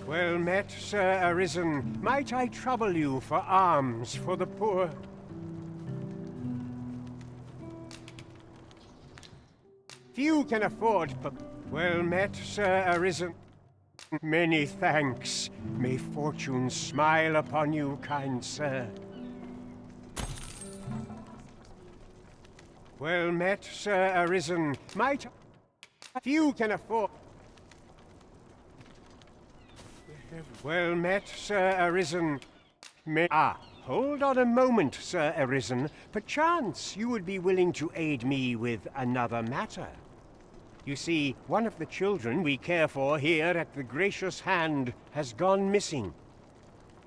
Well met, Sir Arisen. Might I trouble you for alms for the poor? Few can afford, but well met, Sir Arisen. Many thanks. May fortune smile upon you, kind sir. Well met, Sir Arisen. Might few can afford. Well met, Sir Arisen. Hold on a moment, Sir Arisen. Perchance you would be willing to aid me with another matter. You see, one of the children we care for here at the Gracious Hand has gone missing.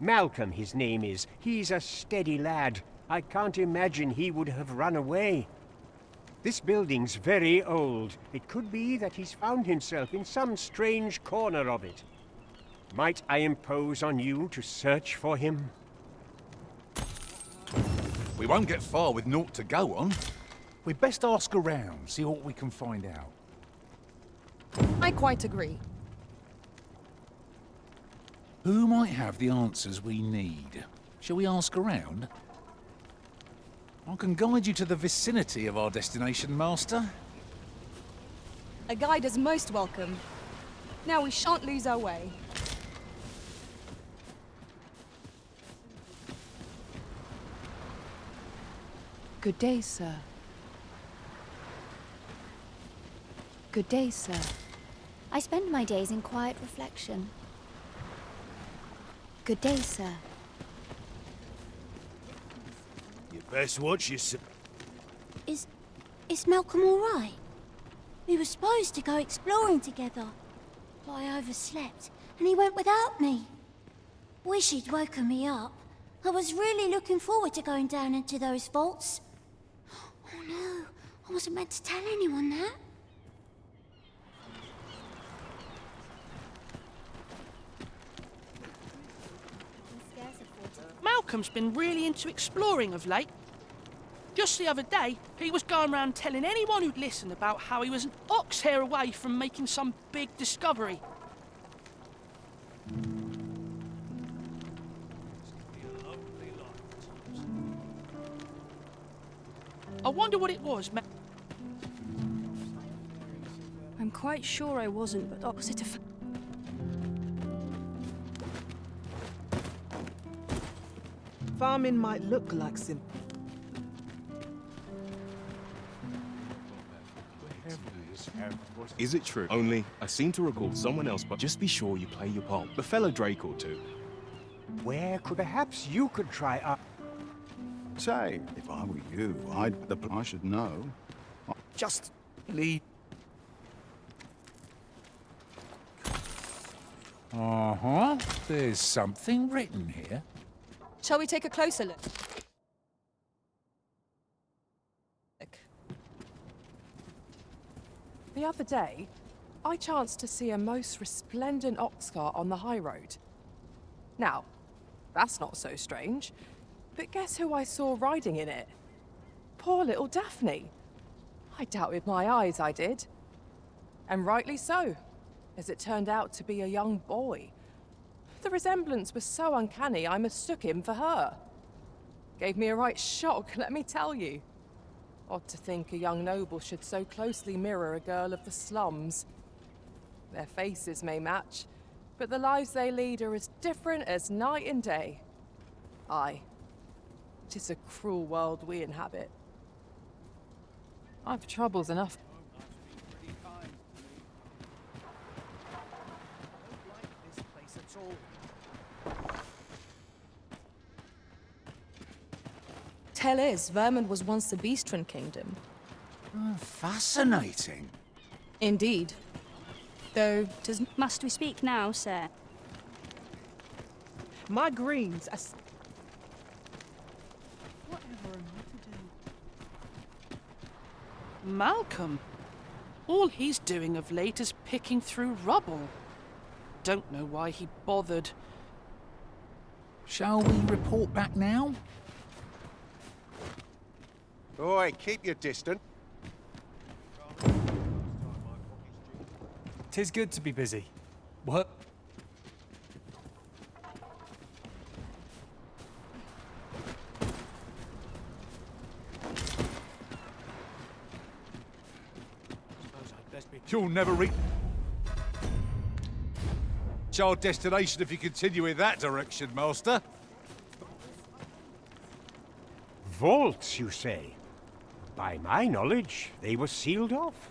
Malcolm, his name is. He's a steady lad. I can't imagine he would have run away. This building's very old. It could be that he's found himself in some strange corner of it. Might I impose on you to search for him? We won't get far with naught to go on. We'd best ask around, see what we can find out. I quite agree. Who might have the answers we need? Shall we ask around? I can guide you to the vicinity of our destination, Master. A guide is most welcome. Now we shan't lose our way. Good day, sir. Good day, sir. I spend my days in quiet reflection. Good day, sir. You best watch yourself. Is Malcolm all right? We were supposed to go exploring together, but I overslept, and he went without me. Wish he'd woken me up. I was really looking forward to going down into those vaults. Oh no, I wasn't meant to tell anyone that. Malcolm's been really into exploring of late. Just the other day, he was going around telling anyone who'd listen about how he was an ox hair away from making some big discovery. I wonder what it was, I'm quite sure I wasn't, but opposite of... Farming might look like sim... Is it true? Only, I seem to recall someone else, but just be sure you play your part. The fellow Drake or two. Where could perhaps you could try up? Say, if I were you, I should know. Just lead. Uh-huh. There's something written here. Shall we take a closer look? The other day, I chanced to see a most resplendent ox cart on the high road. Now, that's not so strange, but guess who I saw riding in it? Poor little Daphne. I doubted my eyes, I did. And rightly so, as it turned out to be a young boy. The resemblance was so uncanny, I mistook him for her. Gave me a right shock, let me tell you. Odd to think a young noble should so closely mirror a girl of the slums. Their faces may match, but the lives they lead are as different as night and day. Aye, 'tis a cruel world we inhabit. I've troubles enough. Tell is, Vermund was once the Beastren Kingdom. Fascinating. Indeed. Though, 'tis... Must we speak now, sir? My greens are... Whatever am I to do? Malcolm. All he's doing of late is picking through rubble. Don't know why he bothered. Shall we report back now? Oi, keep your distance. 'Tis good to be busy. What? You'll never reach our destination if you continue in that direction, Master. Vaults, you say? By my knowledge, they were sealed off.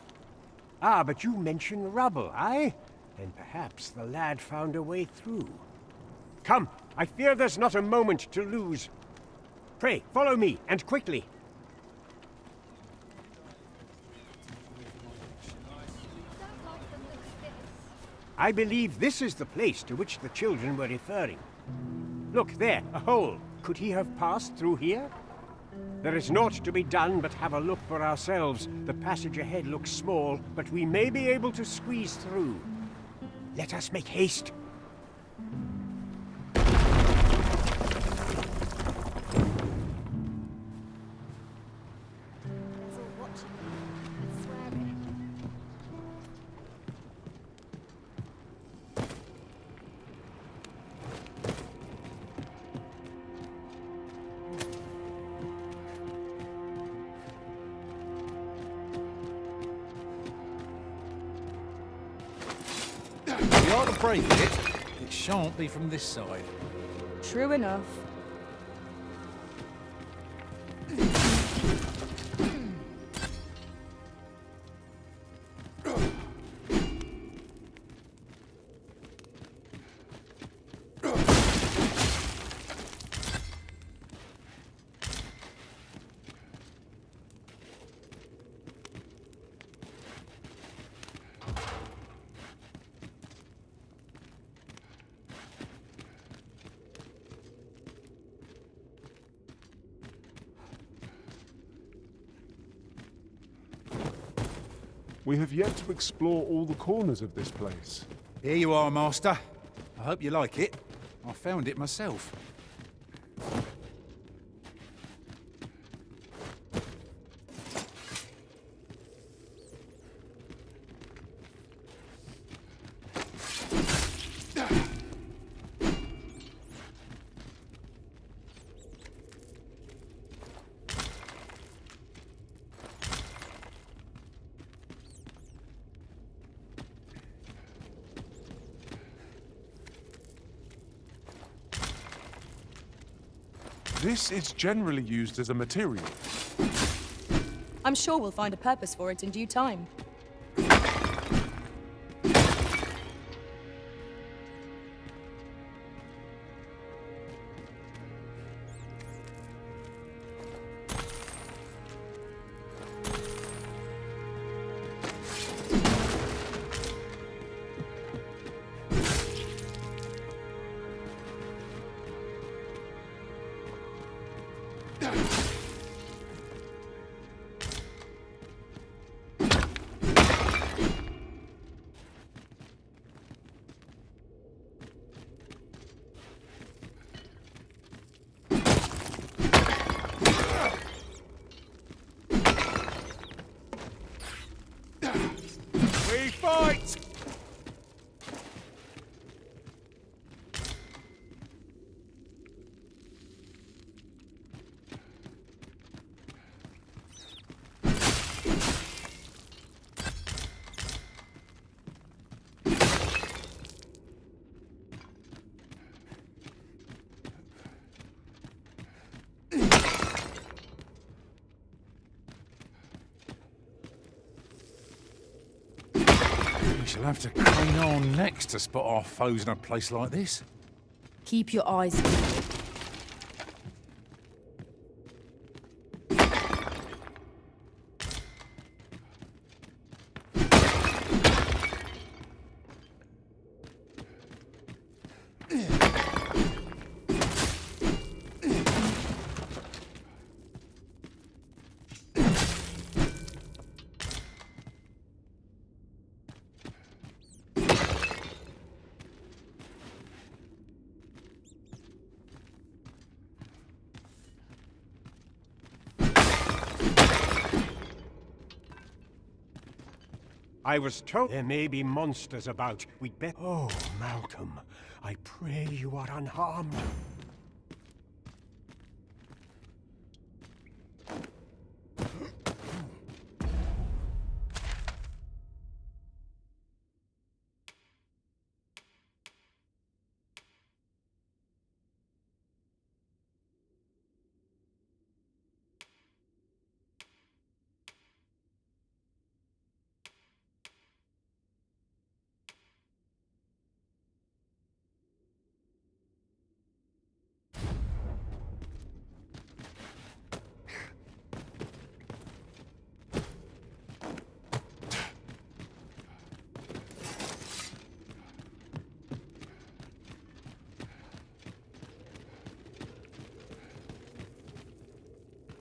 Ah, but you mentioned rubble, aye? Then perhaps the lad found a way through. Come, I fear there's not a moment to lose. Pray, follow me, and quickly. I believe this is the place to which the children were referring. Look there, a hole. Could he have passed through here? There is naught to be done but have a look for ourselves. The passage ahead looks small, but we may be able to squeeze through. Let us make haste. We ought to break it. It shan't be from this side. True enough. We have yet to explore all the corners of this place. Here you are, Master. I hope you like it. I found it myself. This is generally used as a material. I'm sure we'll find a purpose for it in due time. We fight! We shall have to crane on next to spot our foes in a place like this. Keep your eyes peeled. I was told there may be monsters about. We'd better... Oh, Malcolm, I pray you are unharmed.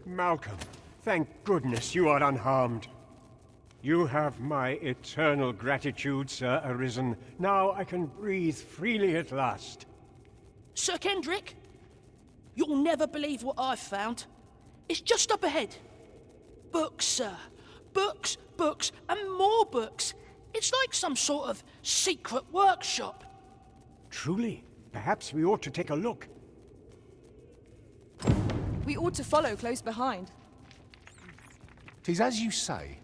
Malcolm, thank goodness you are unharmed. You have my eternal gratitude, Sir Arisen. Now I can breathe freely at last. Sir Kendrick, you'll never believe what I've found. It's just up ahead. Books, sir. Books, books, and more books. It's like some sort of secret workshop. Truly, perhaps we ought to take a look. We ought to follow close behind. 'Tis as you say.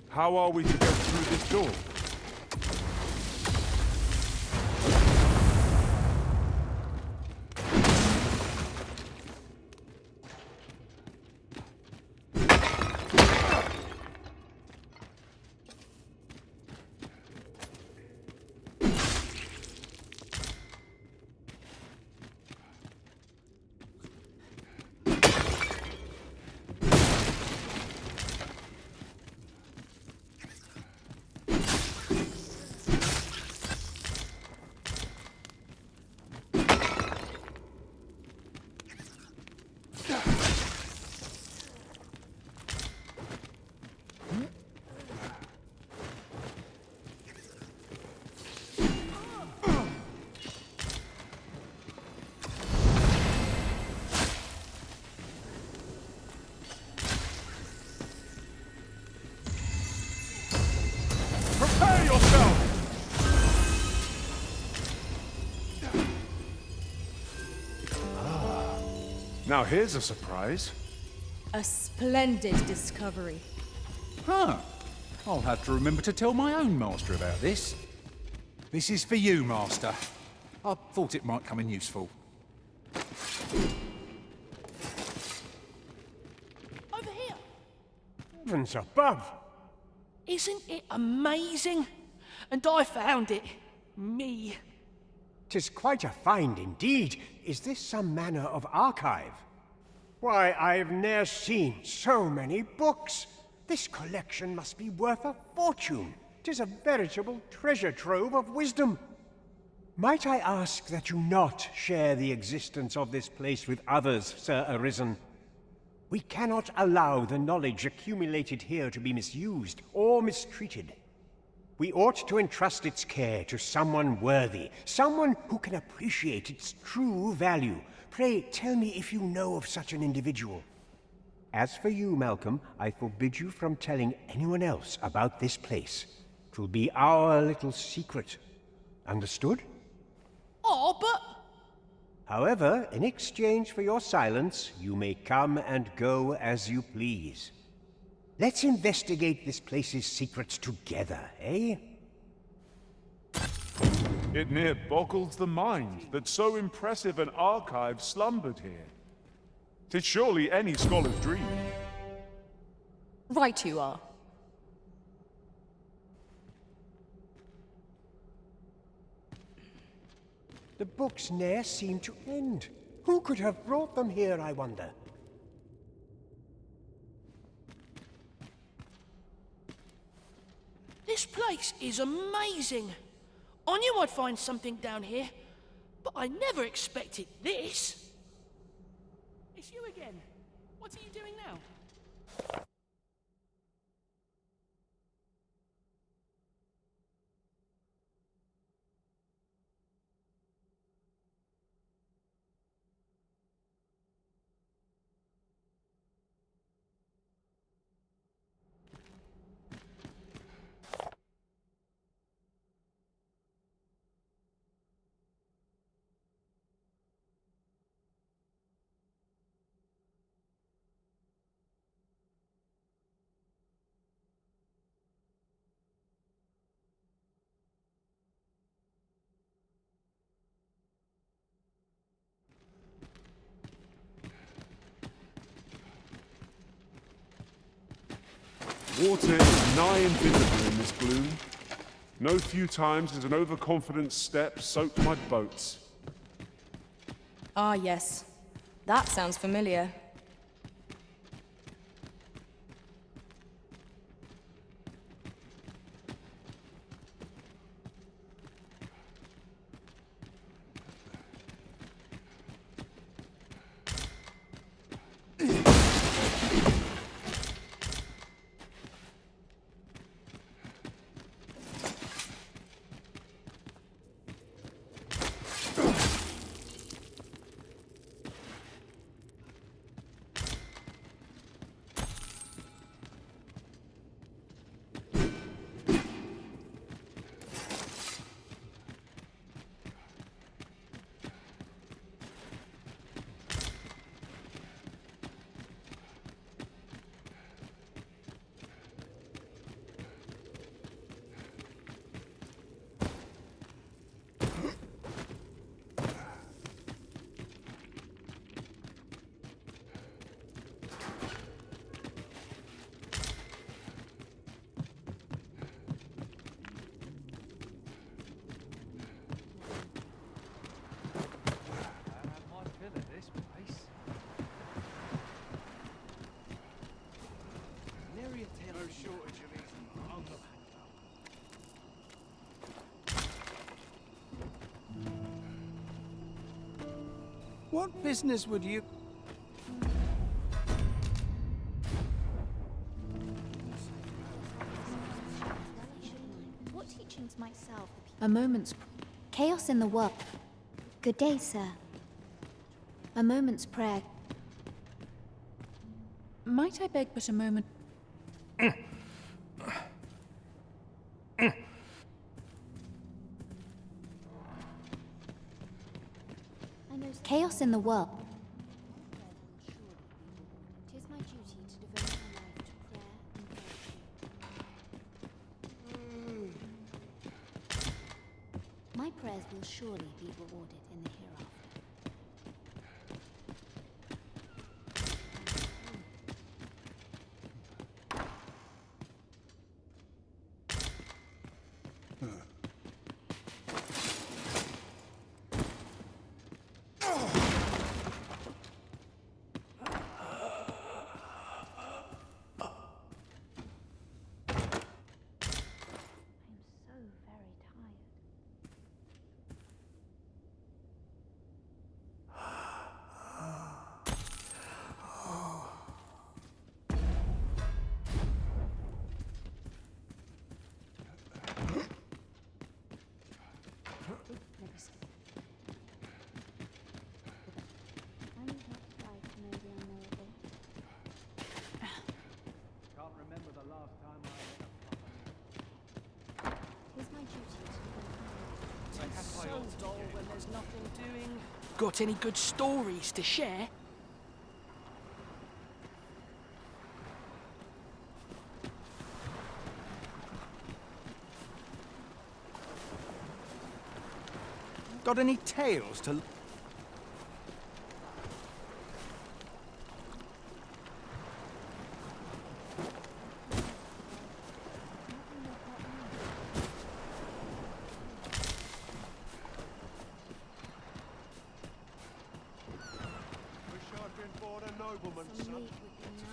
How are we to get through this door? Prepare yourself! Now here's a surprise. A splendid discovery. Huh. I'll have to remember to tell my own master about this. This is for you, Master. I thought it might come in useful. Over here. Heavens above! Isn't it amazing? And I found it. Me. 'Tis quite a find indeed. Is this some manner of archive? Why, I've ne'er seen so many books. This collection must be worth a fortune. 'Tis a veritable treasure trove of wisdom. Might I ask that you not share the existence of this place with others, Sir Arisen? We cannot allow the knowledge accumulated here to be misused or mistreated. We ought to entrust its care to someone worthy, someone who can appreciate its true value. Pray tell me if you know of such an individual. As for you, Malcolm, I forbid you from telling anyone else about this place. 'Twill be our little secret. Understood? Oh, but... However, in exchange for your silence, you may come and go as you please. Let's investigate this place's secrets together, eh? It near boggles the mind that so impressive an archive slumbered here. 'Tis surely any scholar's dream. Right you are. The books ne'er seem to end. Who could have brought them here, I wonder? This place is amazing. I knew I'd find something down here, but I never expected this. It's you again. What are you doing now? Water is nigh invisible in this gloom. No few times has an overconfident step soaked my boats. Ah, yes. That sounds familiar. shortage of easy on the What business would you... What teachings might salve a moment's... Chaos in the world. Good day, sir. A moment's prayer. Might I beg but a moment? Chaos in the world. Tis my duty to devote my life to prayer and virtue. My prayers will surely be rewarded in the hereafter. So dull when there's nothing doing. Got any good stories to share? Got any tales to...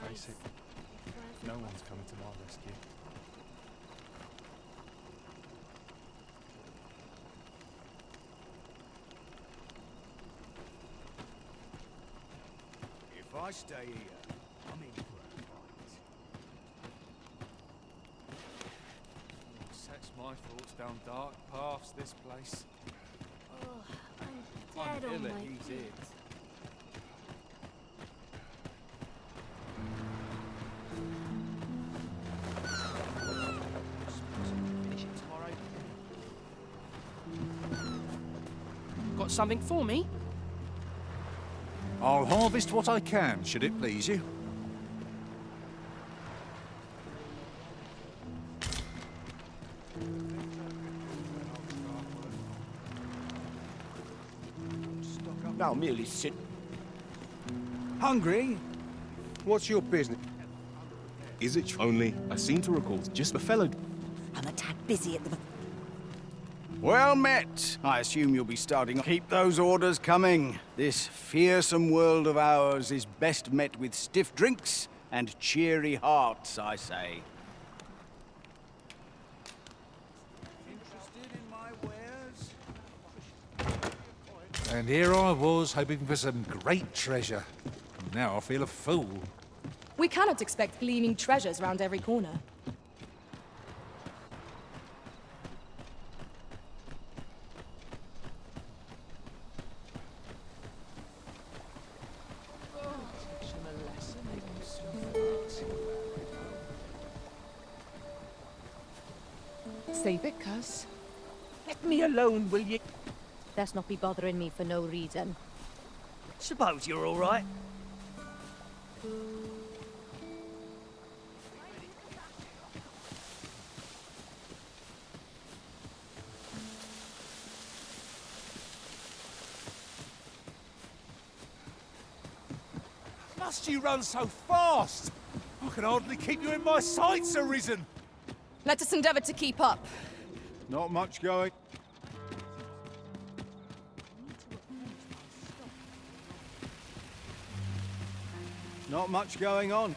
Face it, no one's coming to my rescue. If I stay here, I'm in for a fight. Sets my thoughts down dark paths, this place. Oh, I'm dead on my feet. Finish it tomorrow. Got something for me? I'll harvest what I can, should it please you. I'll merely sit... Hungry? What's your business? Is it only? I seem to recall just a fellow. I'm a tad busy at the... Well met. I assume you'll be starting... Keep those orders coming. This fearsome world of ours is best met with stiff drinks and cheery hearts, I say. Interested in my wares? And here I was, hoping for some great treasure. Now I feel a fool. We cannot expect gleaming treasures round every corner. Save it, cuz. Let me alone, will you? Let's not be bothering me for no reason. Suppose you're all right. Must you run so fast? I can hardly keep you in my sights, Arisen. Let us endeavor to keep up. Not much going. Not much going on.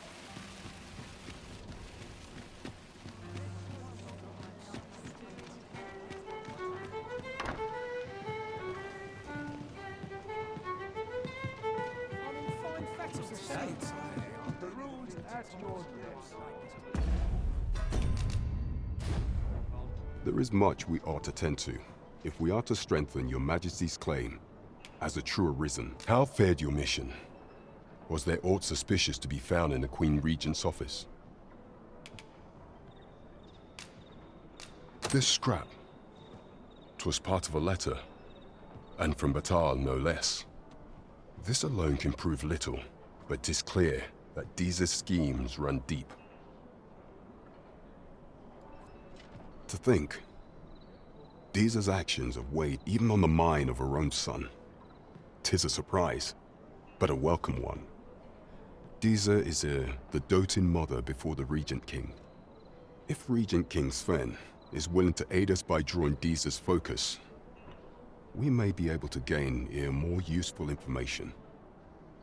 There is much we ought to tend to, if we are to strengthen your Majesty's claim as a true arisen. How fared your mission? Was there aught suspicious to be found in the Queen Regent's office? This scrap. 'Twas part of a letter, and from Batal no less. This alone can prove little, but 'tis clear that Deeza's schemes run deep. To think, Deeza's actions have weighed even on the mind of her own son. 'Tis a surprise, but a welcome one. Deeza is the doting mother before the Regent King. If Regent King Sven is willing to aid us by drawing Deeza's focus, we may be able to gain here more useful information.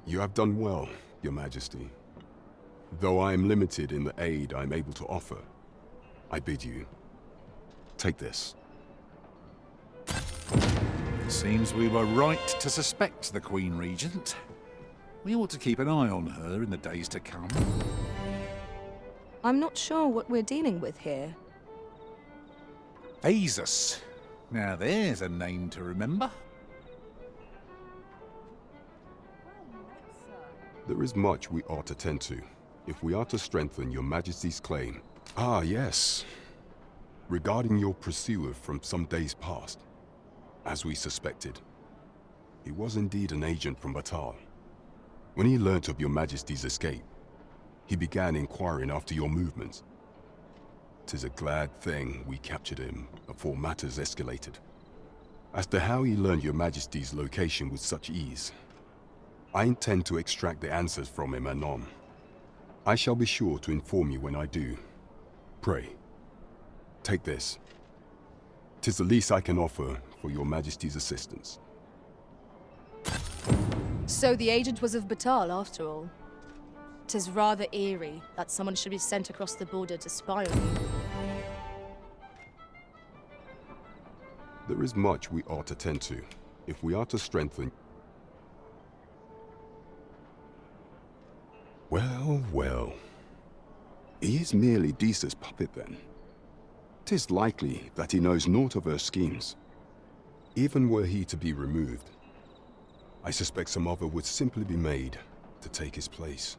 You have done well, Your Majesty. Though I am limited in the aid I am able to offer, I bid you, take this. Seems we were right to suspect the Queen Regent. We ought to keep an eye on her in the days to come. I'm not sure what we're dealing with here. Azus. Now there's a name to remember. There is much we ought to tend to, if we are to strengthen your Majesty's claim. Ah, yes. Regarding your pursuer from some days past, as we suspected, he was indeed an agent from Batal. When he learnt of your Majesty's escape, he began inquiring after your movements. 'Tis a glad thing we captured him before matters escalated. As to how he learned your Majesty's location with such ease, I intend to extract the answers from him anon. I shall be sure to inform you when I do. Pray, take this. 'Tis the least I can offer for your Majesty's assistance. So the agent was of Batal, after all. 'Tis rather eerie that someone should be sent across the border to spy on you. There is much we ought to tend to, if we are to strengthen... Well, well. He is merely Deeza's puppet, then. 'Tis likely that he knows naught of her schemes. Even were he to be removed, I suspect some other would simply be made to take his place.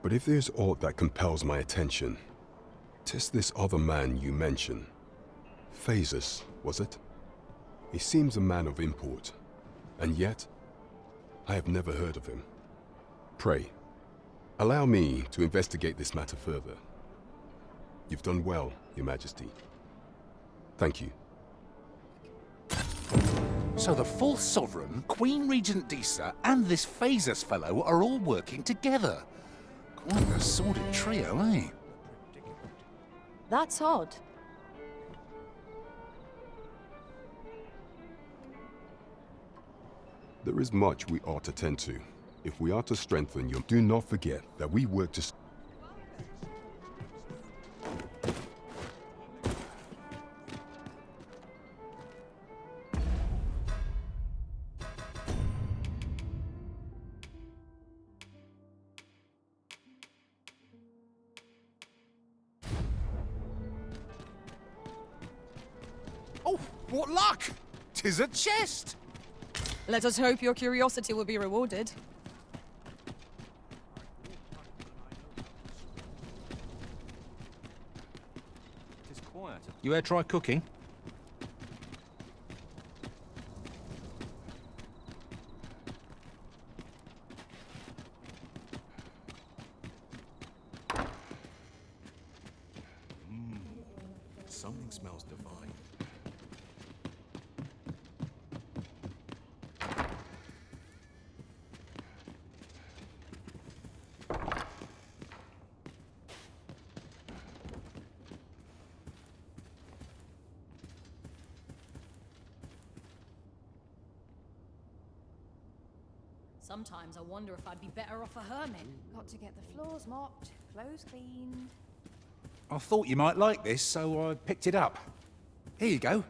But if there's aught that compels my attention, 'tis this other man you mention. Phasus, was it? He seems a man of import, and yet I have never heard of him. Pray, allow me to investigate this matter further. You've done well, Your Majesty. Thank you. So the false sovereign, Queen Regent Deeza, and this Phasus fellow are all working together. Quite a sordid trio, eh? That's odd. There is much we ought to tend to, if we are to strengthen your... Do not forget that we work to... Oh, what luck! 'Tis a chest! Let us hope your curiosity will be rewarded. You ever try cooking? Something smells divine. Sometimes I wonder if I'd be better off a hermit. Got to get the floors mopped, clothes cleaned. I thought you might like this, so I picked it up. Here you go.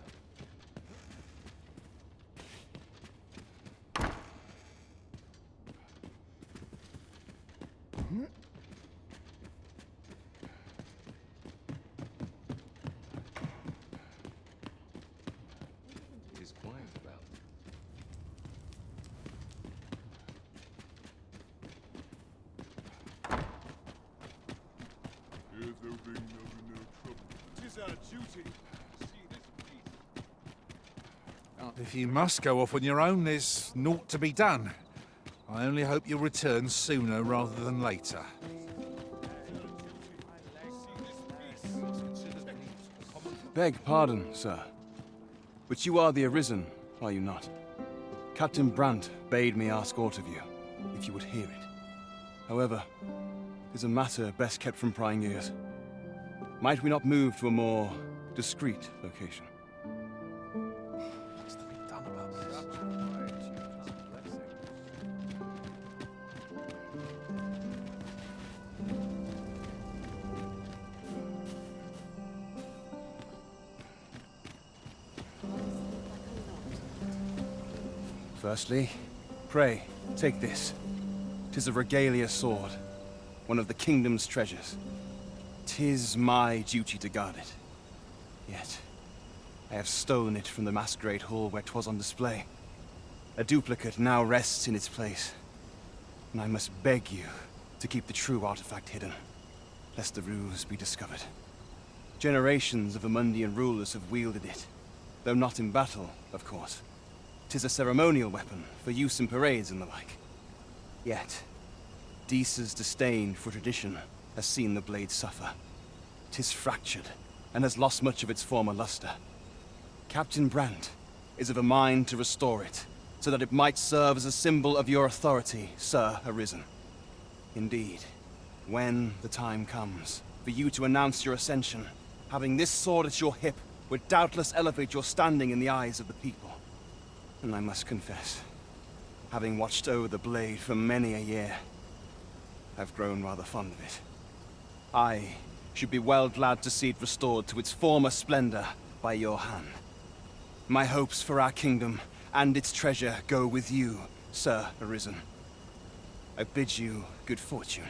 'Tis our duty. If you must go off on your own, there's naught to be done. I only hope you'll return sooner rather than later. Beg pardon, sir. But you are the Arisen, are you not? Captain Brandt bade me ask aught of you, if you would hear it. However, 'tis a matter best kept from prying ears. Might we not move to a more discreet location? Firstly, pray, take this. 'Tis a regalia sword, one of the kingdom's treasures. 'Tis my duty to guard it. Yet, I have stolen it from the masquerade hall where 'twas on display. A duplicate now rests in its place, and I must beg you to keep the true artifact hidden, lest the ruse be discovered. Generations of Amundian rulers have wielded it, though not in battle, of course. 'Tis a ceremonial weapon for use in parades and the like. Yet, Deesa's disdain for tradition has seen the blade suffer. 'Tis fractured and has lost much of its former luster. Captain Brandt is of a mind to restore it, so that it might serve as a symbol of your authority, Sir Arisen. Indeed, when the time comes for you to announce your ascension, having this sword at your hip would doubtless elevate your standing in the eyes of the people. And I must confess, having watched over the blade for many a year, I've grown rather fond of it. I should be well glad to see it restored to its former splendor by your hand. My hopes for our kingdom and its treasure go with you, Sir Arisen. I bid you good fortune.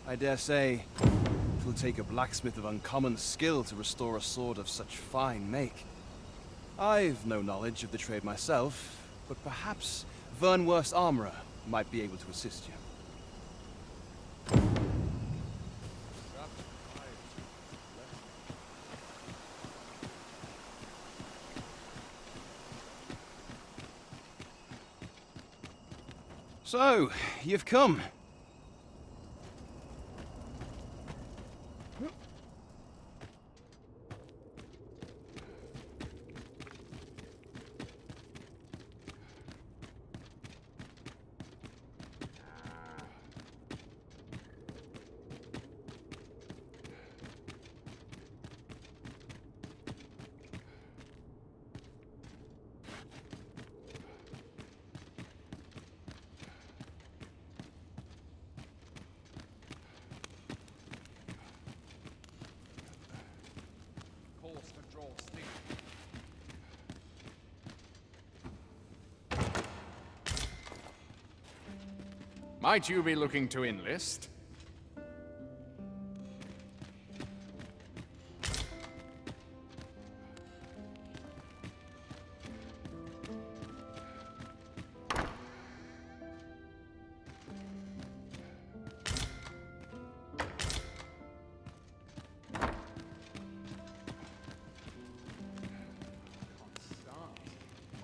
I dare say it'll take a blacksmith of uncommon skill to restore a sword of such fine make. I've no knowledge of the trade myself, but perhaps Vernworth's armorer might be able to assist you. So, you've come. Might you be looking to enlist?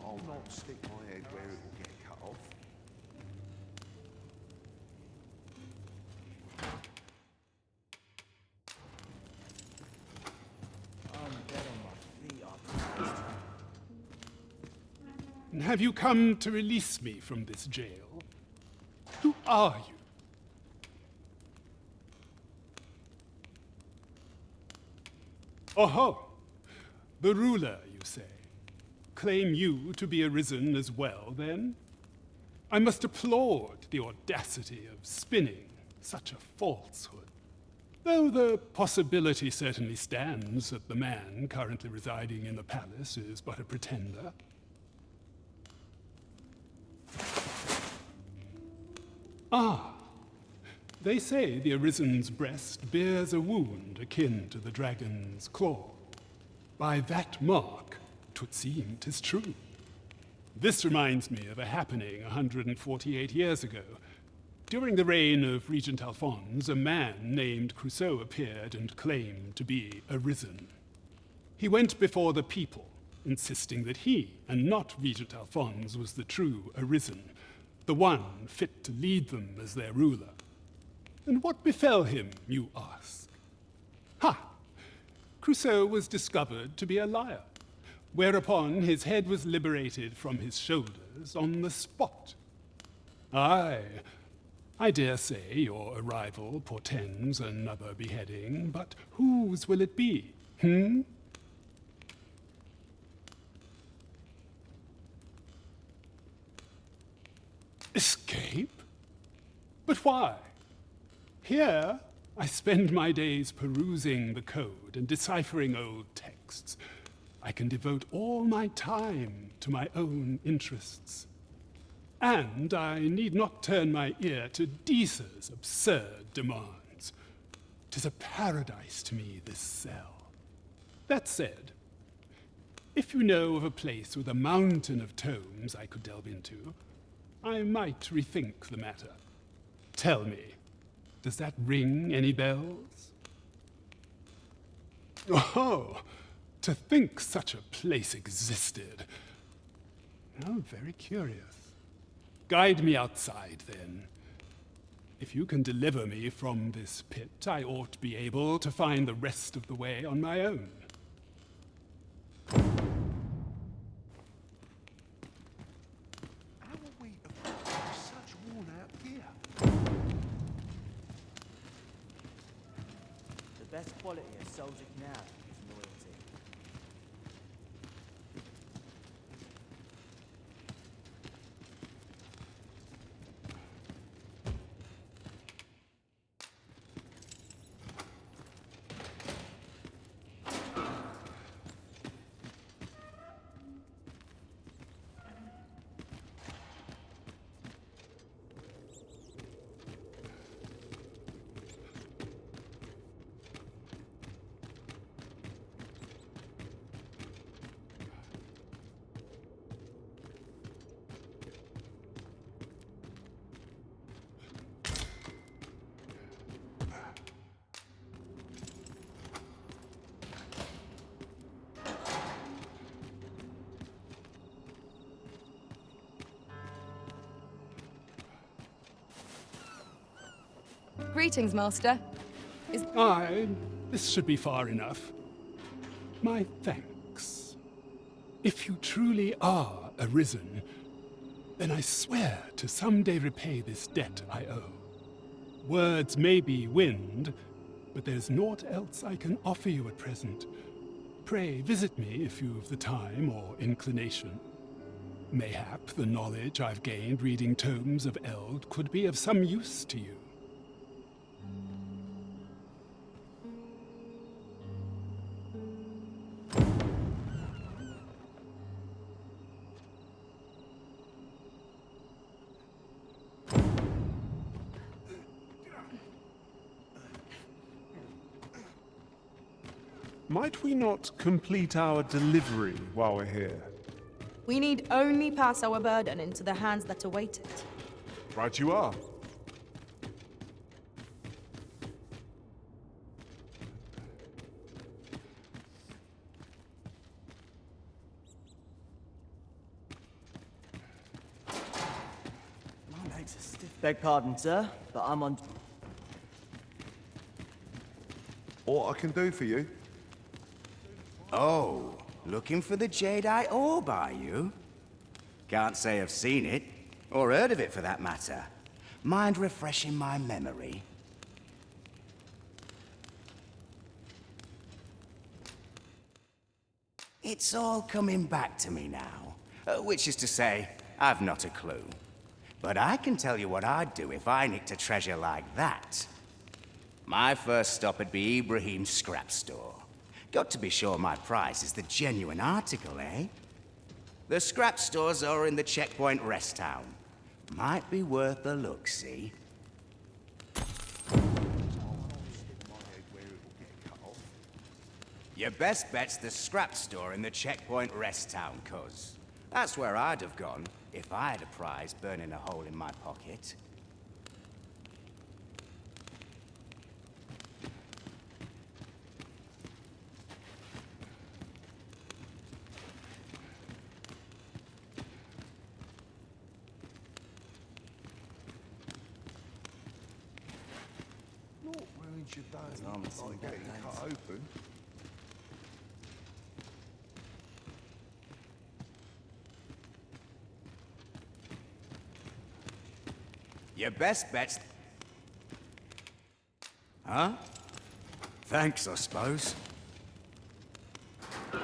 I'll not stick my head where it will get cut off. And have you come to release me from this jail? Who are you? Oh, the ruler, you say. Claim you to be Arisen as well, then? I must applaud the audacity of spinning such a falsehood. Though the possibility certainly stands that the man currently residing in the palace is but a pretender. Ah, they say the Arisen's breast bears a wound akin to the dragon's claw. By that mark, 'twould seem 'tis true. This reminds me of a happening 148 years ago. During the reign of Regent Alphonse, a man named Crusoe appeared and claimed to be arisen. He went before the people, insisting that he, and not Regent Alphonse, was the true arisen, the one fit to lead them as their ruler. And what befell him, you ask? Ha! Crusoe was discovered to be a liar, whereupon his head was liberated from his shoulders on the spot. Aye, I dare say your arrival portends another beheading, but whose will it be, Escape? But why? Here, I spend my days perusing the code and deciphering old texts. I can devote all my time to my own interests. And I need not turn my ear to Deesa's absurd demands. 'Tis a paradise to me, this cell. That said, if you know of a place with a mountain of tomes I could delve into, I might rethink the matter. Tell me, does that ring any bells? Oh, to think such a place existed. Oh, very curious. Guide me outside, then. If you can deliver me from this pit, I ought to be able to find the rest of the way on my own. How are we to find such worn-out gear? The best quality a soldier can have is loyalty. Greetings, Master. Aye, this should be far enough. My thanks. If you truly are arisen, then I swear to someday repay this debt I owe. Words may be wind, but there's naught else I can offer you at present. Pray visit me if you've the time or inclination. Mayhap the knowledge I've gained reading tomes of Eld could be of some use to you. Might we not complete our delivery while we're here? We need only pass our burden into the hands that await it. Right you are. My legs are stiff. Beg pardon, sir, but I'm on... What I can do for you? Oh, looking for the Jadeite orb, are you? Can't say I've seen it, or heard of it for that matter. Mind refreshing my memory? It's all coming back to me now. Which is to say, I've not a clue. But I can tell you what I'd do if I nicked a treasure like that. My first stop would be Ibrahim's scrap store. Got to be sure my price is the genuine article, eh? The scrap stores are in the checkpoint rest town. Might be worth a look, see? Your best bet's the scrap store in the checkpoint rest town, cuz. That's where I'd have gone if I had a prize burning a hole in my pocket. Not ruins your day. Like getting cut open. Your best bet's... Huh? Thanks, I suppose. I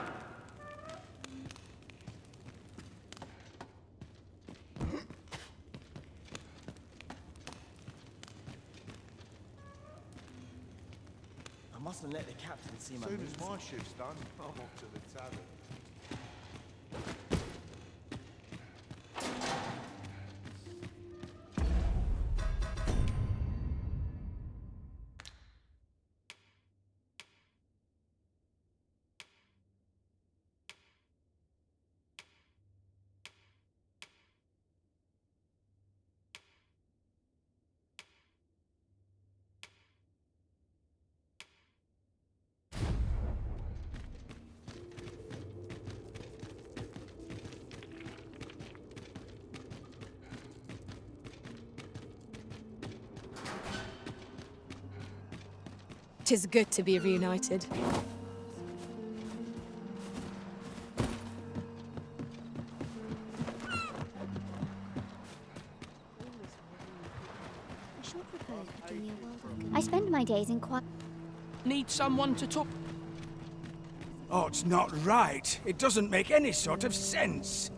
mustn't let the captain see my As soon moves. as my shift's done, I'm off to the tavern. Tis good to be reunited. I spend my days in quiet. Need someone to talk. Oh, it's not right. It doesn't make any sort of sense.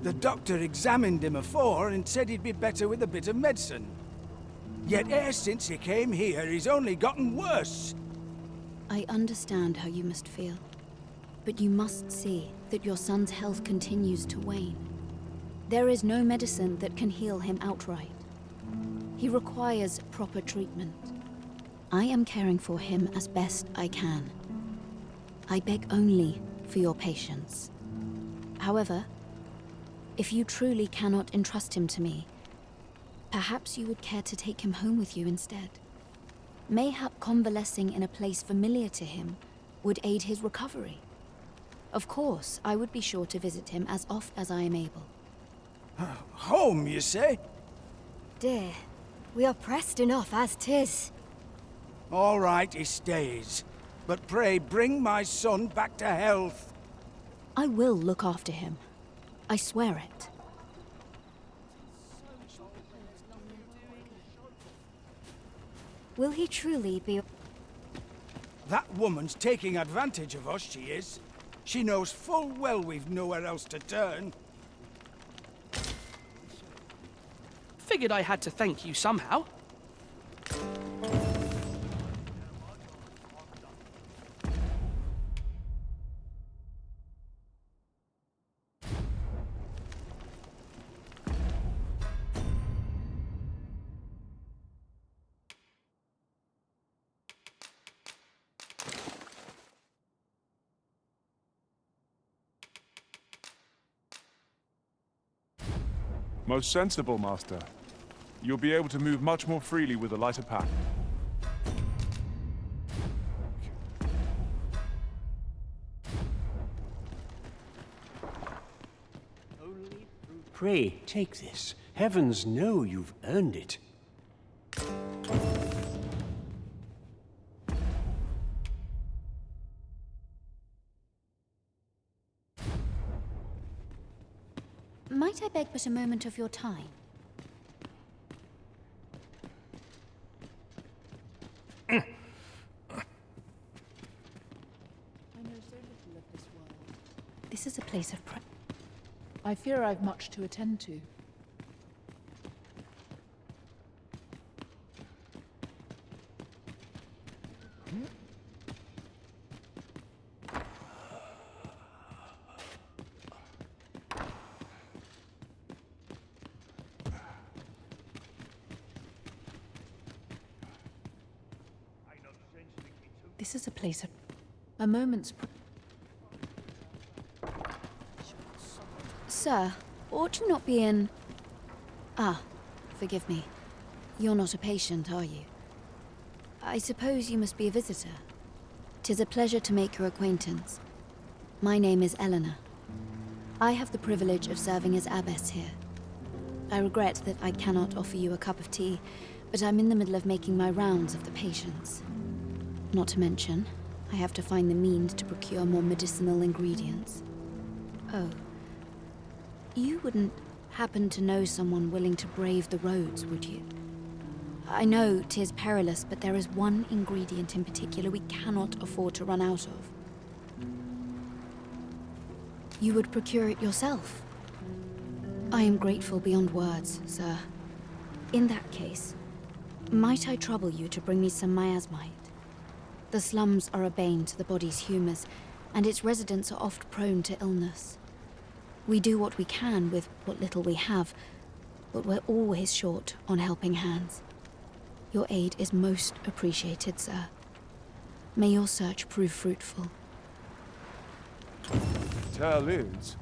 The doctor examined him afore and said he'd be better with a bit of medicine. Yet e'er since he came here, he's only gotten worse. I understand how you must feel. But you must see that your son's health continues to wane. There is no medicine that can heal him outright. He requires proper treatment. I am caring for him as best I can. I beg only for your patience. However, if you truly cannot entrust him to me, perhaps you would care to take him home with you instead. Mayhap convalescing in a place familiar to him would aid his recovery. Of course, I would be sure to visit him as oft as I am able. Home, you say? Dear, we are pressed enough as 'tis. All right, he stays. But pray bring my son back to health. I will look after him. I swear it. Will he truly be... That woman's taking advantage of us, she is. She knows full well we've nowhere else to turn. Figured I had to thank you somehow. Most sensible, Master. You'll be able to move much more freely with a lighter pack. Pray, take this. Heavens know you've earned it. Might I beg but a moment of your time? I know so little of this world. This is a place of prayer. I fear I've much to attend to. This is a place of... A moment's... Sir, ought you not be in... Ah, forgive me. You're not a patient, are you? I suppose you must be a visitor. 'Tis a pleasure to make your acquaintance. My name is Eleanor. I have the privilege of serving as abbess here. I regret that I cannot offer you a cup of tea, but I'm in the middle of making my rounds of the patients. Not to mention, I have to find the means to procure more medicinal ingredients. Oh. You wouldn't happen to know someone willing to brave the roads, would you? I know 'tis perilous, but there is one ingredient in particular we cannot afford to run out of. You would procure it yourself? I am grateful beyond words, sir. In that case, might I trouble you to bring me some miasmite? The slums are a bane to the body's humors, and its residents are oft prone to illness. We do what we can with what little we have, but we're always short on helping hands. Your aid is most appreciated, sir. May your search prove fruitful. Tell is,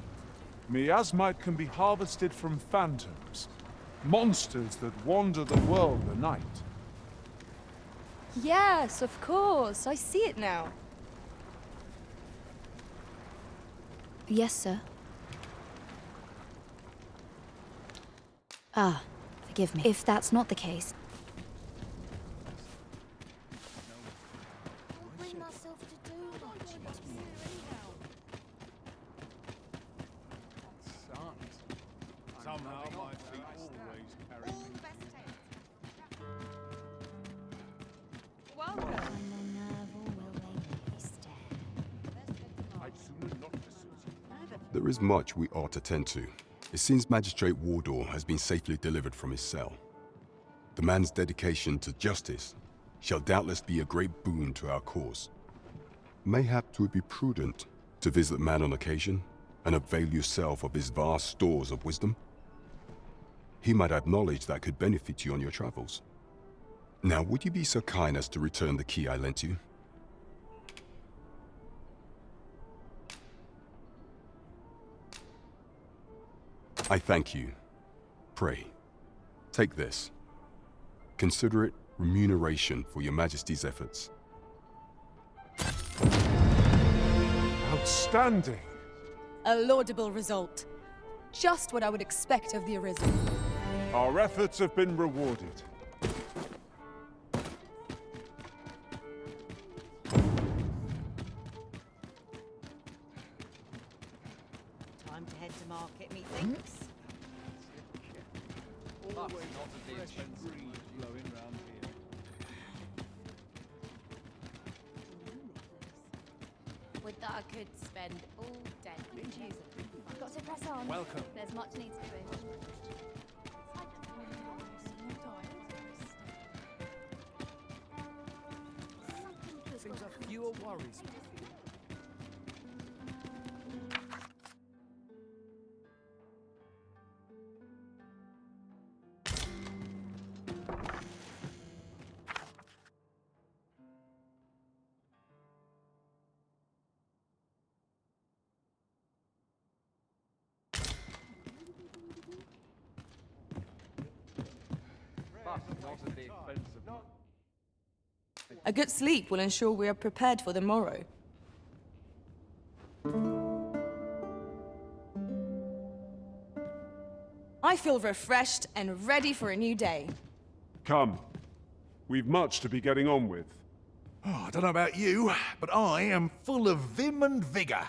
miasmite can be harvested from phantoms, monsters that wander the world at night. Yes, of course. I see it now. Yes, sir. Ah, forgive me. If that's not the case... Bring myself to do much. Somehow my feet always carry me. There is much we ought to tend to. It seems Magistrate Wardor has been safely delivered from his cell. The man's dedication to justice shall doubtless be a great boon to our cause. Mayhap 'twould be prudent to visit the man on occasion and avail yourself of his vast stores of wisdom. He might have knowledge that could benefit you on your travels. Now, would you be so kind as to return the key I lent you? I thank you. Pray, take this. Consider it remuneration for your Majesty's efforts. Outstanding! A laudable result. Just what I would expect of the Arisen. Our efforts have been rewarded. Time to head to market, methinks. Always not at the expense of blowing round here. Would that I could spend all day. Got to press on. Welcome. There's much needs to be. Seems like fewer worries. A good sleep will ensure we are prepared for the morrow. I feel refreshed and ready for a new day. Come. We've much to be getting on with. Oh, I don't know about you, but I am full of vim and vigour.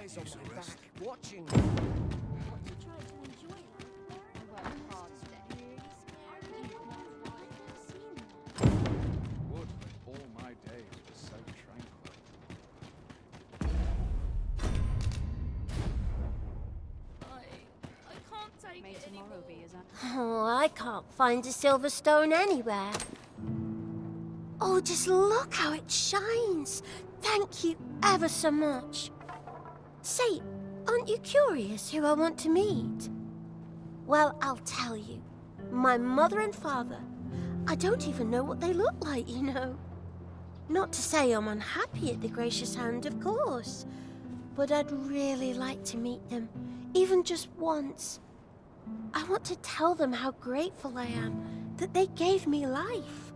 eyes on my back, watching. Would that all my days were so tranquil. I can't take it anymore. Oh, I can't find a silver stone anywhere. Oh, just look how it shines. Thank you ever so much. Say, aren't you curious who I want to meet? Well, I'll tell you. My mother and father. I don't even know what they look like, you know. Not to say I'm unhappy at the gracious hand, of course. But I'd really like to meet them, even just once. I want to tell them how grateful I am that they gave me life.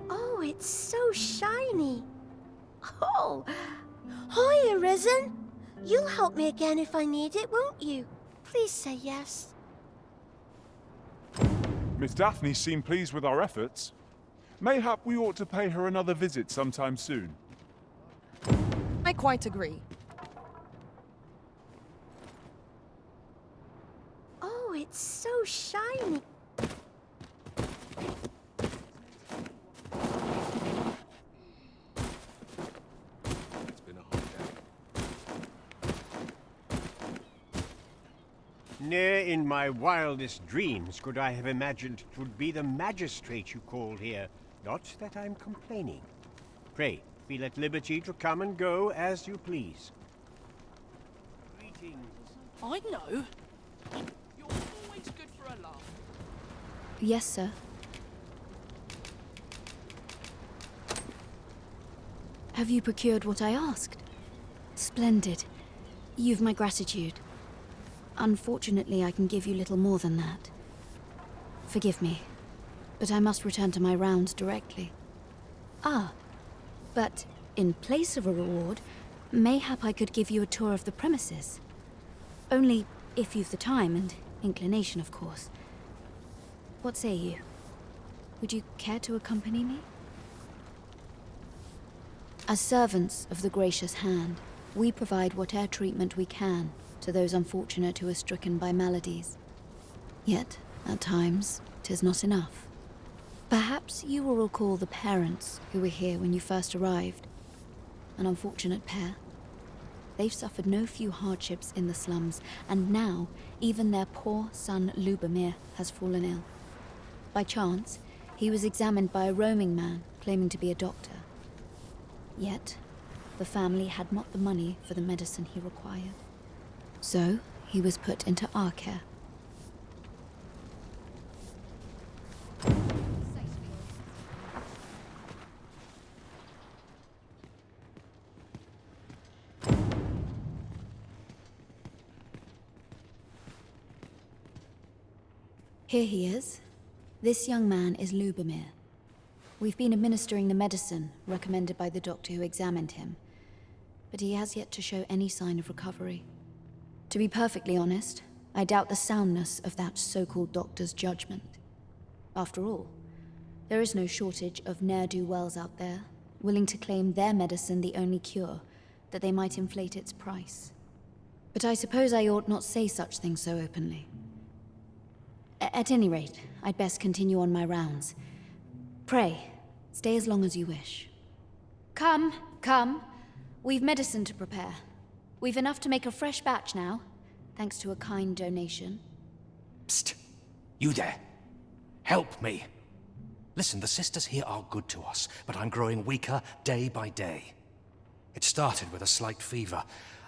Oh, it's so shiny. Oh, hi, Arisen. You'll help me again if I need it, won't you? Please say yes. Miss Daphne seemed pleased with our efforts. Mayhap we ought to pay her another visit sometime soon. I quite agree. Oh, it's so shiny. It's been a hot day. Ne'er in my wildest dreams could I have imagined 'twould be the magistrate you called here. Not that I'm complaining. Pray, feel at liberty to come and go as you please. Greetings. I know. You're always good for a laugh. Yes, sir. Have you procured what I asked? Splendid. You've my gratitude. Unfortunately, I can give you little more than that. Forgive me, but I must return to my rounds directly. Ah, but in place of a reward, mayhap I could give you a tour of the premises. Only if you've the time and inclination, of course. What say you? Would you care to accompany me? As servants of the gracious hand, we provide whatever treatment we can to those unfortunate who are stricken by maladies. Yet, at times, 'tis not enough. Perhaps you will recall the parents who were here when you first arrived. An unfortunate pair. They've suffered no few hardships in the slums, and now even their poor son Lubomir has fallen ill. By chance, he was examined by a roaming man claiming to be a doctor. Yet, the family had not the money for the medicine he required. So, he was put into our care. Here he is. This young man is Lubomir. We've been administering the medicine recommended by the doctor who examined him, but he has yet to show any sign of recovery. To be perfectly honest, I doubt the soundness of that so-called doctor's judgment. After all, there is no shortage of ne'er-do-wells out there, willing to claim their medicine the only cure, that they might inflate its price. But I suppose I ought not say such things so openly. At any rate, I'd best continue on my rounds. Pray, stay as long as you wish. Come, come. We've medicine to prepare. We've enough to make a fresh batch now, thanks to a kind donation. Psst! You there! Help me! Listen, the sisters here are good to us, but I'm growing weaker day by day. It started with a slight fever,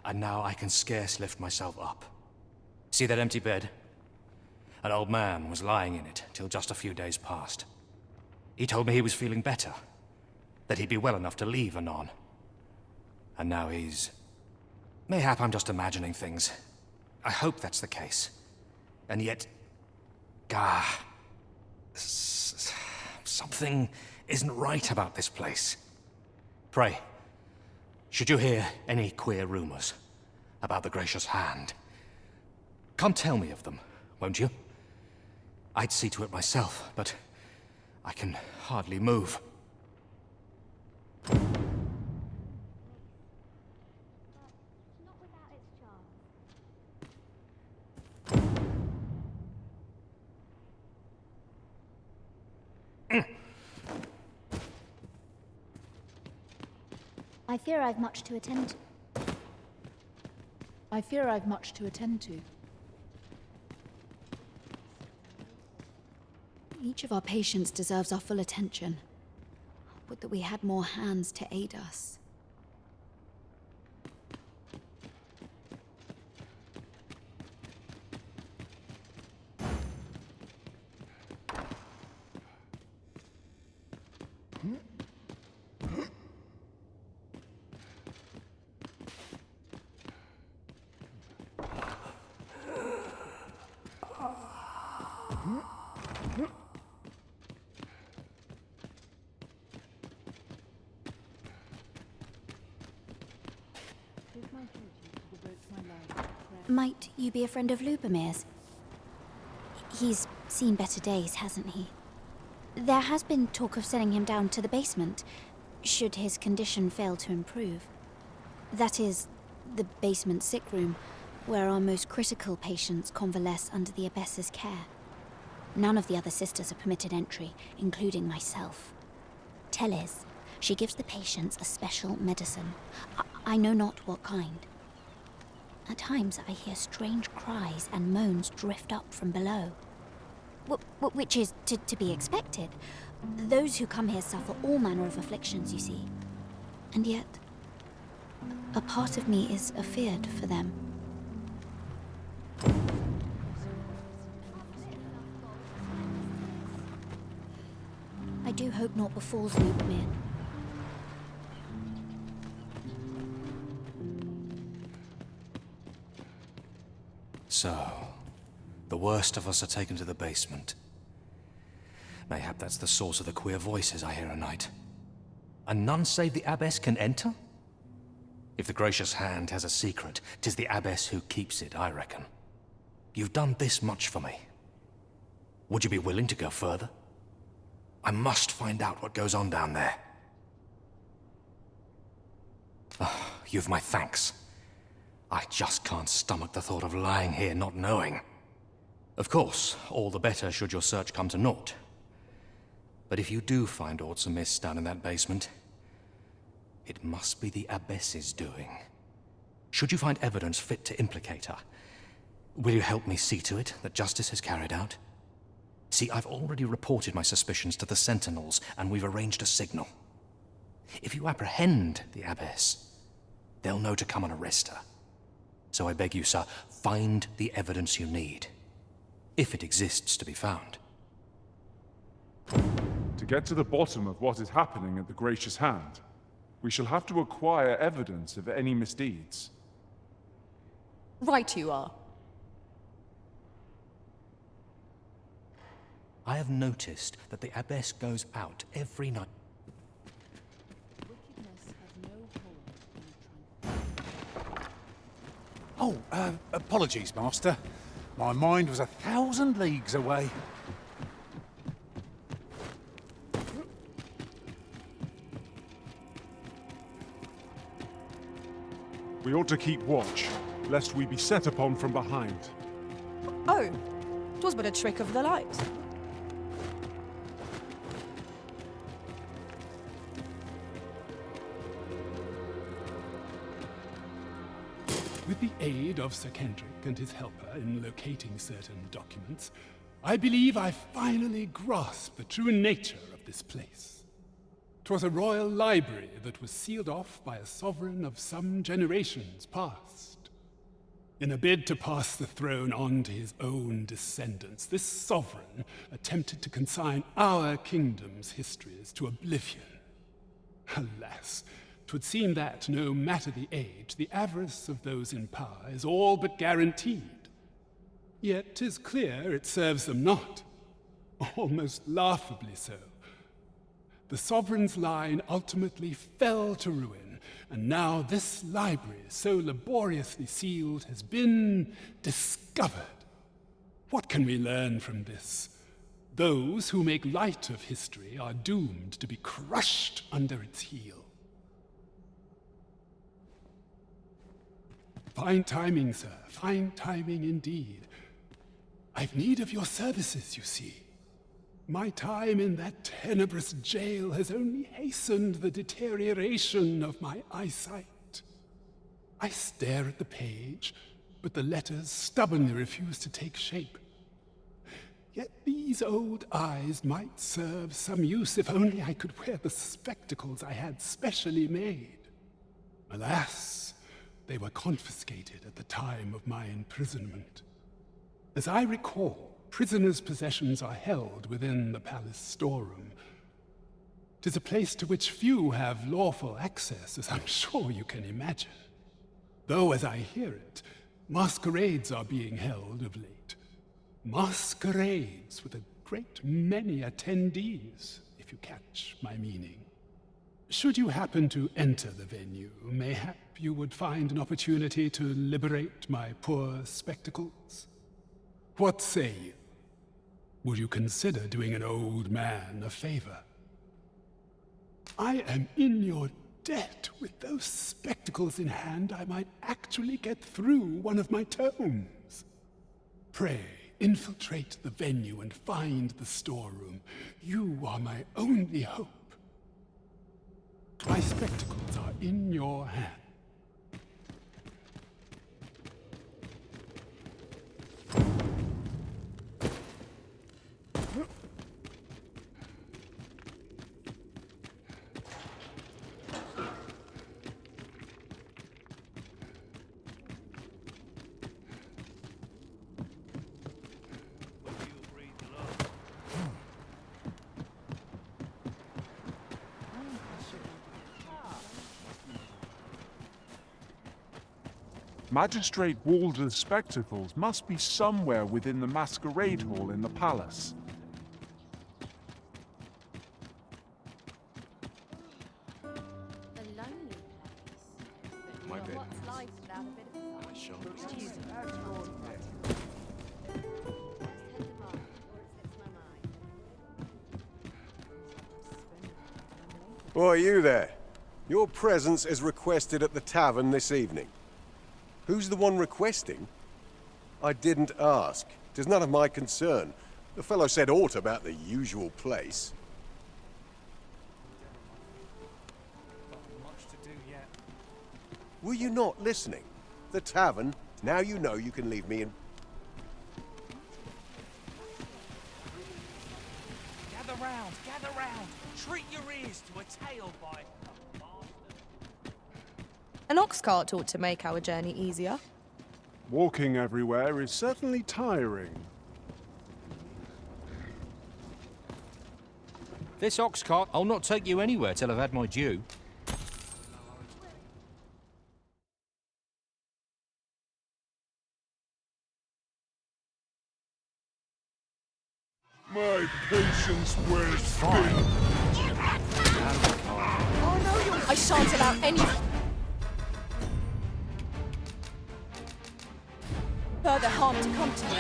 and now I can scarce lift myself up. See that empty bed? An old man was lying in it till just a few days past. He told me he was feeling better, that he'd be well enough to leave anon. And now he's... Mayhap I'm just imagining things. I hope that's the case. And yet... something isn't right about this place. Pray, should you hear any queer rumors about the Gracious Hand, come tell me of them, won't you? I'd see to it myself, but I can hardly move. I fear I've much to attend to. Each of our patients deserves our full attention. Would that we had more hands to aid us. Might you be a friend of Lubomir's? He's seen better days, hasn't he? There has been talk of sending him down to the basement, should his condition fail to improve. That is, the basement sick room, where our most critical patients convalesce under the abbess's care. None of the other sisters are permitted entry, including myself. Teles, she gives the patients a special medicine. I know not what kind. At times I hear strange cries and moans drift up from below. Which is to be expected. Those who come here suffer all manner of afflictions, you see. And yet, a part of me is afeared for them. I do hope naught befalls Lubomir. So, the worst of us are taken to the basement. Mayhap that's the source of the queer voices I hear at night. And none save the abbess can enter? If the gracious hand has a secret, 'tis the abbess who keeps it, I reckon. You've done this much for me. Would you be willing to go further? I must find out what goes on down there. You've my thanks. I just can't stomach the thought of lying here not knowing. Of course, all the better should your search come to naught. But if you do find aught amiss down in that basement, it must be the abbess's doing. Should you find evidence fit to implicate her, will you help me see to it that justice is carried out? See, I've already reported my suspicions to the sentinels, and we've arranged a signal. If you apprehend the abbess, they'll know to come and arrest her. So I beg you, sir, find the evidence you need, if it exists to be found. To get to the bottom of what is happening at the Gracious Hand, we shall have to acquire evidence of any misdeeds. Right you are. I have noticed that the abbess goes out every night. Oh, apologies, Master. My mind was 1,000 leagues away. We ought to keep watch, lest we be set upon from behind. Oh, 'twas but a trick of the light. With the aid of Sir Kendrick and his helper in locating certain documents, I believe I finally grasped the true nature of this place. 'Twas a royal library that was sealed off by a sovereign of some generations past. In a bid to pass the throne on to his own descendants, this sovereign attempted to consign our kingdom's histories to oblivion. Alas, 'twould seem that, no matter the age, the avarice of those in power is all but guaranteed. Yet 'tis clear it serves them not, almost laughably so. The sovereign's line ultimately fell to ruin, and now this library, so laboriously sealed, has been discovered. What can we learn from this? Those who make light of history are doomed to be crushed under its heel. Fine timing, sir. Fine timing indeed. I've need of your services, you see. My time in that tenebrous jail has only hastened the deterioration of my eyesight. I stare at the page, but the letters stubbornly refuse to take shape. Yet these old eyes might serve some use if only I could wear the spectacles I had specially made. Alas, they were confiscated at the time of my imprisonment. As I recall, prisoners' possessions are held within the palace storeroom. 'Tis a place to which few have lawful access, as I'm sure you can imagine. Though, as I hear it, masquerades are being held of late. Masquerades with a great many attendees, if you catch my meaning. Should you happen to enter the venue, mayhap you would find an opportunity to liberate my poor spectacles? What say you? Would you consider doing an old man a favor? I am in your debt. With those spectacles in hand, I might actually get through one of my tomes. Pray, infiltrate the venue and find the storeroom. You are my only hope. My spectacles are in your hand. Magistrate Walder's spectacles must be somewhere within the masquerade hall in the palace. My bed. Why, you there. Your presence is requested at the tavern this evening. Who's the one requesting? I didn't ask. 'Tis none of my concern. The fellow said aught about the usual place. Were you not listening? The tavern. Now you know you can leave me in. Gather round, gather round. Treat your ears to a tale by... An ox cart ought to make our journey easier. Walking everywhere is certainly tiring. This ox cart, I'll not take you anywhere till I've had my due. My patience wears thin. Oh no, I shan't allow any further harm to come to me.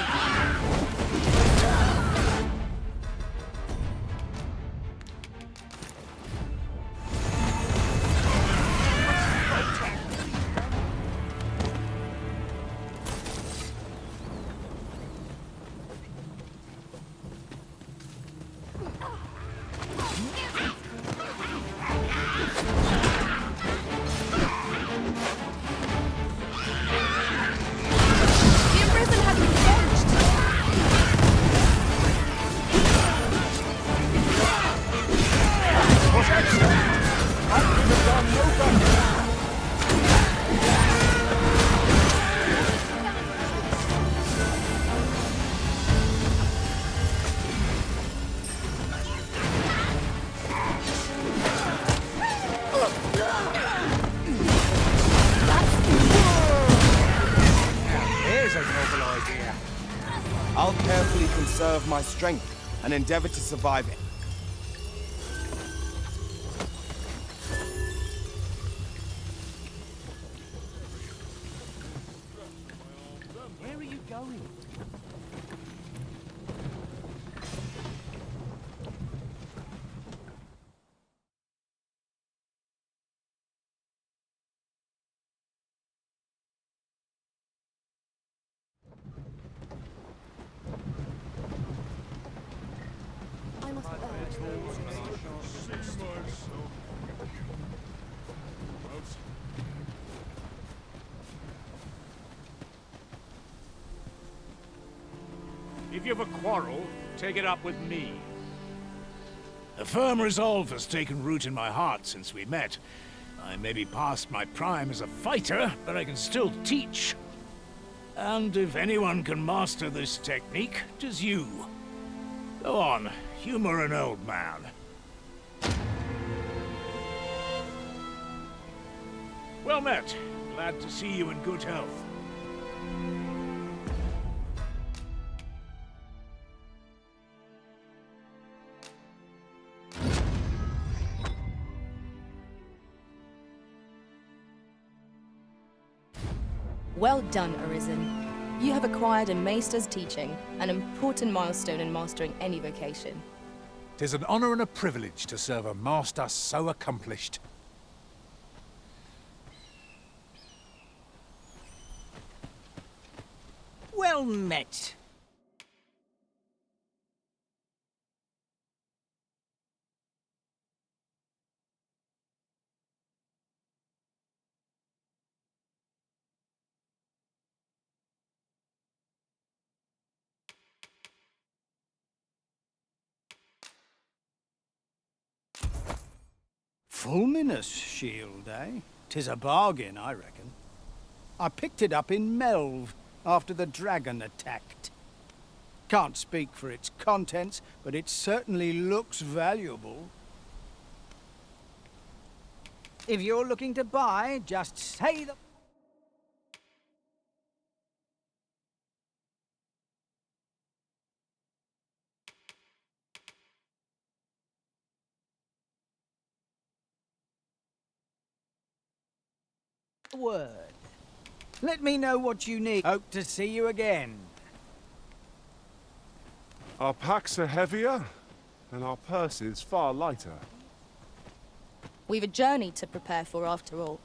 I'll carefully conserve my strength and endeavor to survive it. Where are you going? If you have a quarrel, take it up with me. A firm resolve has taken root in my heart since we met. I may be past my prime as a fighter, but I can still teach. And if anyone can master this technique, 'tis you. Go on, humor an old man. Well met. Glad to see you in good health. Well done, Arisen. You have acquired a maester's teaching, an important milestone in mastering any vocation. 'Tis an honor and a privilege to serve a master so accomplished. Well met. Fulminous shield, eh? 'Tis a bargain, I reckon. I picked it up in Melve after the dragon attacked. Can't speak for its contents, but it certainly looks valuable. If you're looking to buy, just say the... word. Let me know what you need. Hope to see you again. Our packs are heavier, and our purses far lighter. We've a journey to prepare for after all.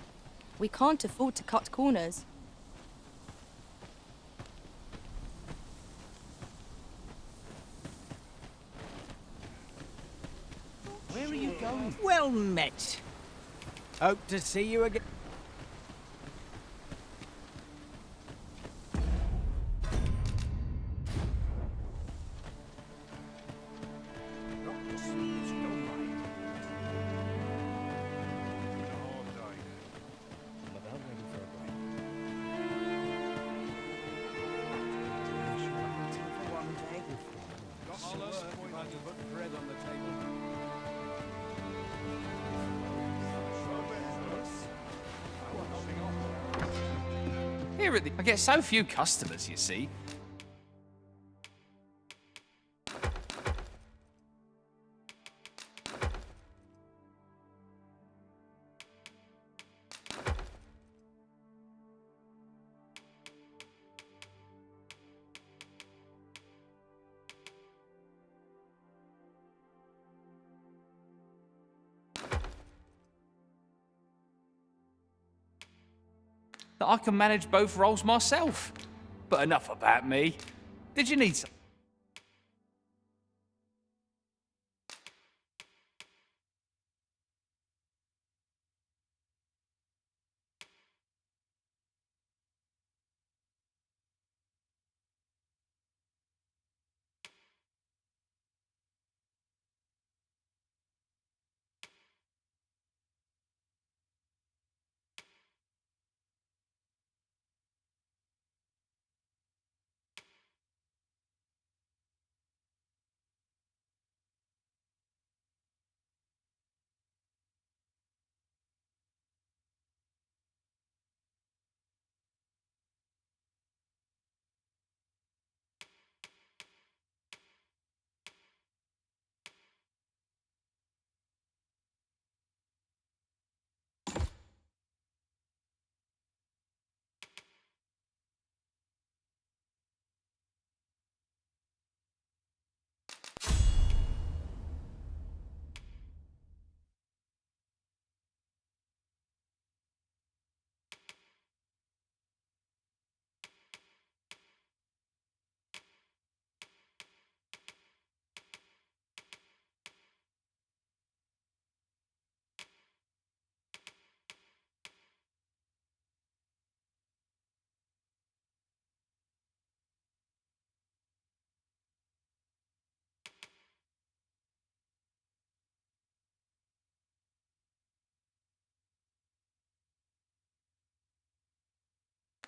We can't afford to cut corners. Where are you going? Well met. Hope to see you again. Here at the... I get so few customers, you see. That I can manage both roles myself. But enough about me. Did you need some?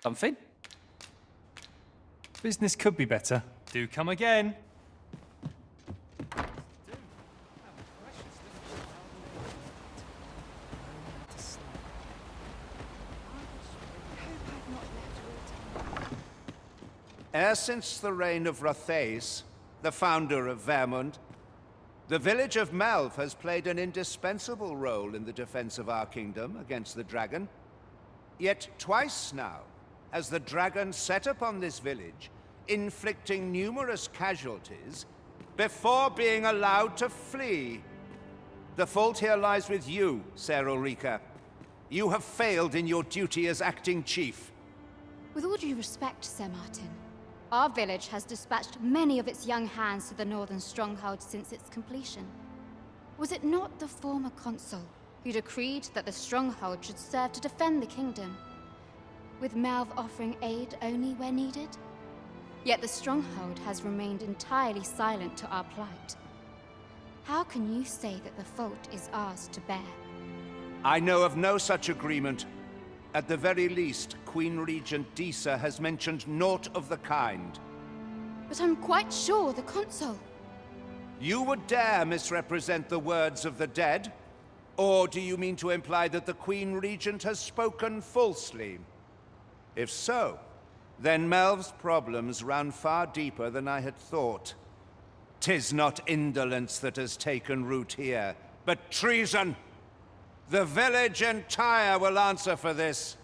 Something? Business could be better. Do come again. E'er since the reign of Rothaeus, the founder of Vermund, the village of Melve has played an indispensable role in the defense of our kingdom against the dragon. Yet twice now has the dragon set upon this village, inflicting numerous casualties before being allowed to flee. The fault here lies with you, Ser Ulrika. You have failed in your duty as acting chief. With all due respect, Sir Martin, our village has dispatched many of its young hands to the northern stronghold since its completion. Was it not the former consul who decreed that the stronghold should serve to defend the kingdom, with Melve offering aid only where needed? Yet the stronghold has remained entirely silent to our plight. How can you say that the fault is ours to bear? I know of no such agreement. At the very least, Queen Regent Disa has mentioned naught of the kind. But I'm quite sure the consul... You would dare misrepresent the words of the dead? Or do you mean to imply that the Queen Regent has spoken falsely? If so, then Melve's problems run far deeper than I had thought. 'Tis not indolence that has taken root here, but treason! The village entire will answer for this.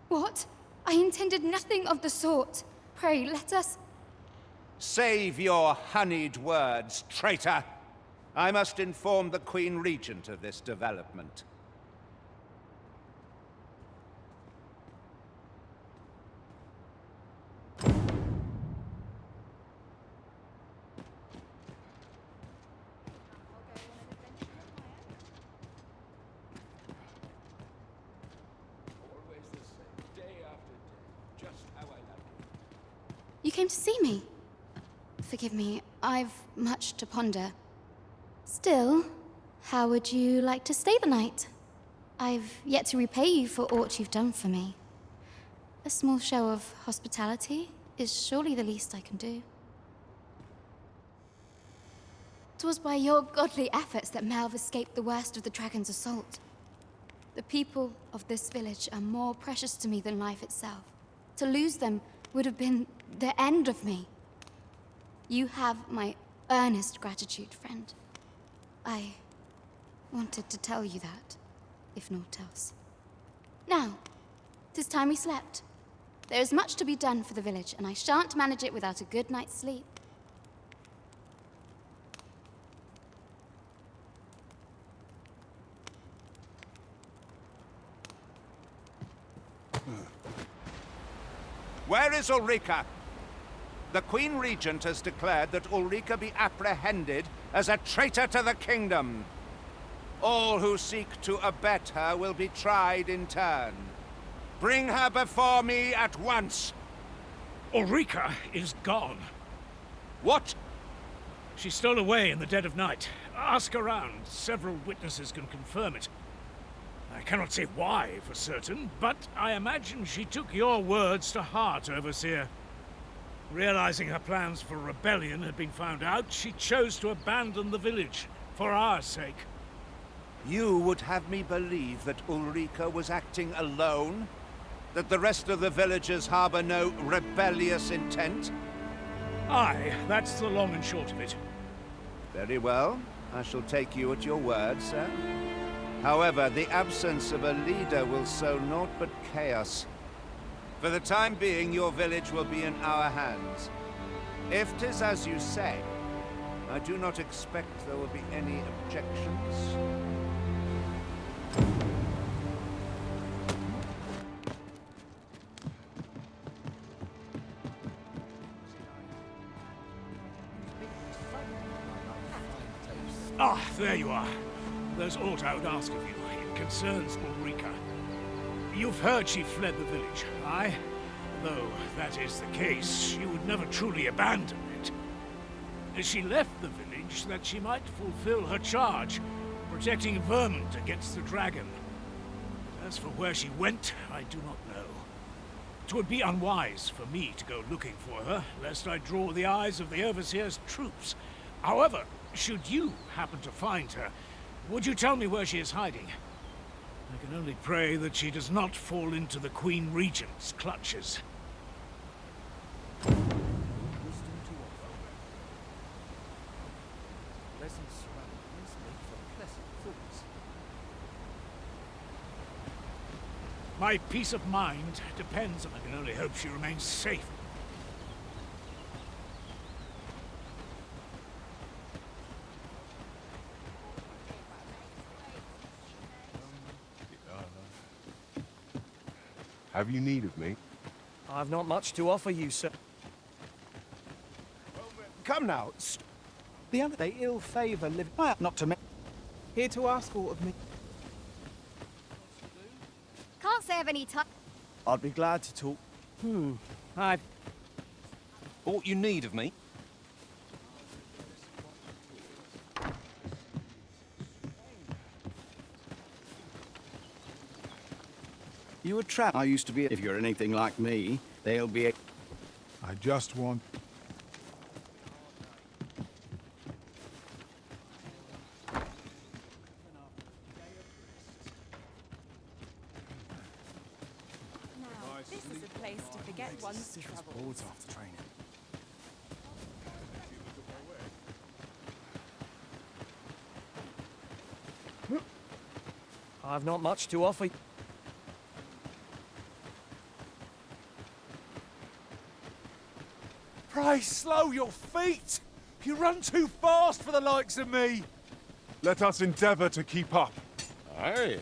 What? I intended nothing of the sort. Pray, let us... Save your honeyed words, traitor! I must inform the Queen Regent of this development. You came to see me. Forgive me, I've much to ponder. Still, how would you like to stay the night? I've yet to repay you for aught you've done for me. A small show of hospitality is surely the least I can do. 'Twas by your godly efforts that Melve escaped the worst of the dragon's assault. The people of this village are more precious to me than life itself. To lose them would have been the end of me. You have my earnest gratitude, friend. I wanted to tell you that, if naught else. Now, 'tis time we slept. There is much to be done for the village, and I shan't manage it without a good night's sleep. Where is Ulrika? The Queen Regent has declared that Ulrika be apprehended as a traitor to the kingdom. All who seek to abet her will be tried in turn. Bring her before me at once. Ulrika is gone. What? She stole away in the dead of night. Ask around. Several witnesses can confirm it. I cannot say why for certain, but I imagine she took your words to heart, Overseer. Realizing her plans for rebellion had been found out, she chose to abandon the village, for our sake. You would have me believe that Ulrika was acting alone? That the rest of the villagers harbor no rebellious intent? Aye, that's the long and short of it. Very well. I shall take you at your word, sir. However, the absence of a leader will sow naught but chaos. For the time being, your village will be in our hands. If 'tis as you say, I do not expect there will be any objections. Ah, there you are. There's aught I would ask of you. It concerns Ulrika. You've heard she fled the village, aye? Though that is the case, she would never truly abandon it. She left the village that she might fulfill her charge, protecting Vermund against the dragon. As for where she went, I do not know. 'Twould be unwise for me to go looking for her, lest I draw the eyes of the Overseer's troops. However, should you happen to find her, would you tell me where she is hiding? I can only pray that she does not fall into the Queen Regent's clutches. My peace of mind depends on... I can only hope she remains safe. Have you need of me? I've not much to offer you, sir. Come now. The other they ill favour live. Not to me. Here to ask aught of me. Can't say I've any time. I'd be glad to talk. I've... Aught you need of me? You a trap. I used to be. If you're anything like me, they'll be. I just want. This is a place to forget one's troubles. After training. I've not much to offer. Pray slow your feet! You run too fast for the likes of me! Let us endeavor to keep up. Aye.